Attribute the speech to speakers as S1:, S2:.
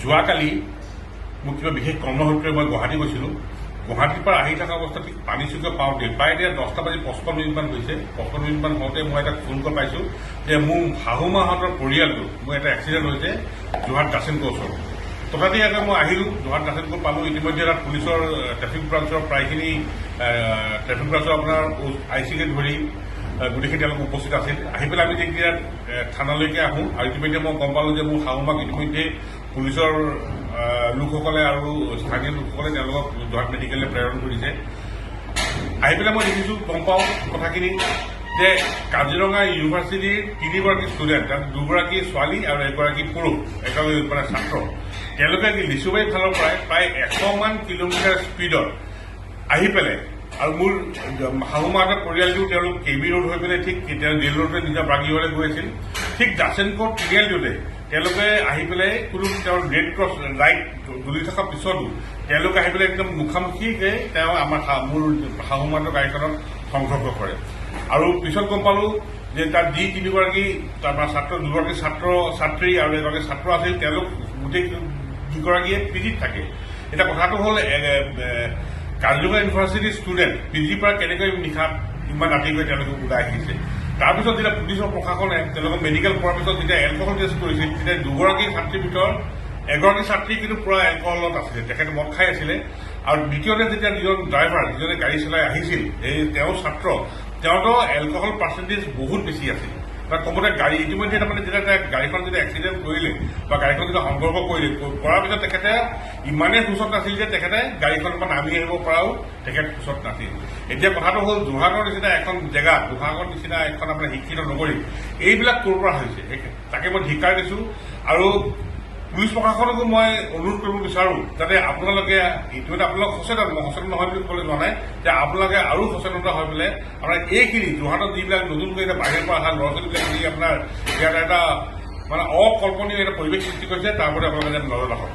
S1: যোৱাকালি মোৰ কিবা বিশেষ কৰ্মসূত্ৰে মই গুৱাহাটী গৈছিলোঁ। গুৱাহাটীৰ পৰা আহি থকা অৱস্থাত পানীচুকীয়া পাওঁতে প্ৰায় এতিয়া 10:55 হৈছে। 55 হওঁতে মই এটা ফোন কল পাইছোঁ যে মোৰ শাহুমাহঁতৰ পৰিয়ালটো মোৰ এটা এক্সিডেণ্ট হৈছে যোৰহাট দাসেনকৰ ওচৰত। তথাপি আকৌ মই আহিলোঁ, যোৰহাট দাসেনকৰ পালোঁ। ইতিমধ্যে তাত পুলিচৰ ট্ৰেফিক ব্ৰাঞ্চৰ প্ৰায়খিনি ট্ৰেফিক ব্ৰাঞ্চৰ আপোনাৰ IC-কে ধৰি গোটেইখিনি তেওঁলোক উপস্থিত আছিল। আহি পেলাই আমি তেতিয়া থানালৈকে আহোঁ আৰু ইতিমধ্যে মই গম পালোঁ যে মোৰ শাহুমাক ইতিমধ্যে পুলিচৰ লোকসকলে আৰু স্থানীয় লোকসকলে তেওঁলোকক যোৰহাট মেডিকেললৈ প্ৰেৰণ কৰিছে। আহি পেলাই মই দেখিছোঁ, গম পাওঁ কথাখিনি যে কাজিৰঙা ইউনিভাৰ্চিটিৰ 3গৰাকী ষ্টুডেণ্ট, তাত 2গৰাকী ছোৱালী আৰু 1গৰাকী পুৰুষ, একেলগে মানে ছাত্ৰ, তেওঁলোকে লিচুবাৰীৰ ফালৰ পৰাই প্ৰায় 100মান কিলোমিটাৰ স্পীডত আহি পেলাই আৰু মোৰ শাহুমাহঁতৰ পৰিয়ালটো তেওঁলোক KB ৰোড হৈ পেলাই ঠিক ৰেল ৰোডে নিজৰ বাগিবলৈ গৈ আছিল। ঠিক দাসেনকৰ তিনিআলিটোতে তেওঁলোকে আহি পেলাই কোনো তেওঁৰ ৰেড ক্ৰছ লাইট জ্বলি থকা পিছতো তেওঁলোকে আহি পেলাই একদম মুখামুখিকে তেওঁ মোৰ শাহুমাহঁতৰ গাড়ীখনত সংঘৰ্ষ কৰে। আৰু পিছত গম পালোঁ যে তাত যি 3গৰাকী তাৰপৰা 2গৰাকী ছাত্ৰী আৰু 1গৰাকী ছাত্ৰ আছিল, তেওঁলোক গোটেই দুগৰাকীয়ে PGত থাকে। এতিয়া কথাটো হ'ল কাজিৰঙা ইউনিভাৰ্চিটিৰ ষ্টুডেণ্ট PGৰ পৰা কেনেকৈ নিশা ইমান ৰাতিকৈ তেওঁলোকে ওলাই আহিছে। তাৰপিছত যেতিয়া পুলিচৰ প্ৰশাসনে তেওঁলোকক মেডিকেল পোৱাৰ পিছত যেতিয়া এলকহল টেষ্ট কৰিছিল, তেতিয়া 2গৰাকী ছাত্ৰীৰ ভিতৰত 1গৰাকী ছাত্ৰী কিন্তু পুৰা এলকহলত আছিলে, তেখেতে মদ খাই আছিলে। আৰু দ্বিতীয়তে যেতিয়া যিজন ড্ৰাইভাৰ, যিজনে গাড়ী চলাই আহিছিল, তেওঁ ছাত্ৰ, তেওঁতো এলকহল পাৰ্চেণ্টেজ বহুত বেছি আছিল। বা কমতে গাড়ী ইতিমধ্যে তাৰমানে যেতিয়া গাড়ীখন যেতিয়া এক্সিডেণ্ট কৰিলে বা গাড়ীখন যেতিয়া সংঘৰ্ষ কৰিলে, কৰাৰ পিছত তেখেতে ইমানেই সুচত নাছিল যে তেখেতে গাড়ীখনৰ পৰা নামি আহিব পৰাও তেখেত সুচত নাছিল। এতিয়া কথাটো হ'ল যোৰহাটৰ নিচিনা এখন জেগাত, যোৰহাটৰ নিচিনা এখন আপোনাৰ শিক্ষিত নগৰী, এইবিলাক ক'ৰ পৰা হৈছে তাকে মই ধিক্কাৰ দিছোঁ। আৰু পুলিচ প্ৰশাসনকো মই অনুৰোধ কৰিব বিচাৰোঁ যাতে আপোনালোকে ইতিমধ্যে আপোনালোক সচেতন, মই সচেতন নহয় বুলি ক'বলৈ যোৱা নাই, যে আপোনালোকে আৰু সচেতনতা হৈ পেলাই আপোনাৰ এইখিনি যোৰহাটত যিবিলাক নতুনকৈ এতিয়া বাহিৰৰ পৰা অহা ল'ৰা ছোৱালীবিলাক যি আপোনাৰ ইয়াত এটা মানে অকল্পনীয় এটা পৰিৱেশ সৃষ্টি কৰিছে, তাৰ প্ৰতি আপোনালোকে যেন নজৰ ৰাখক।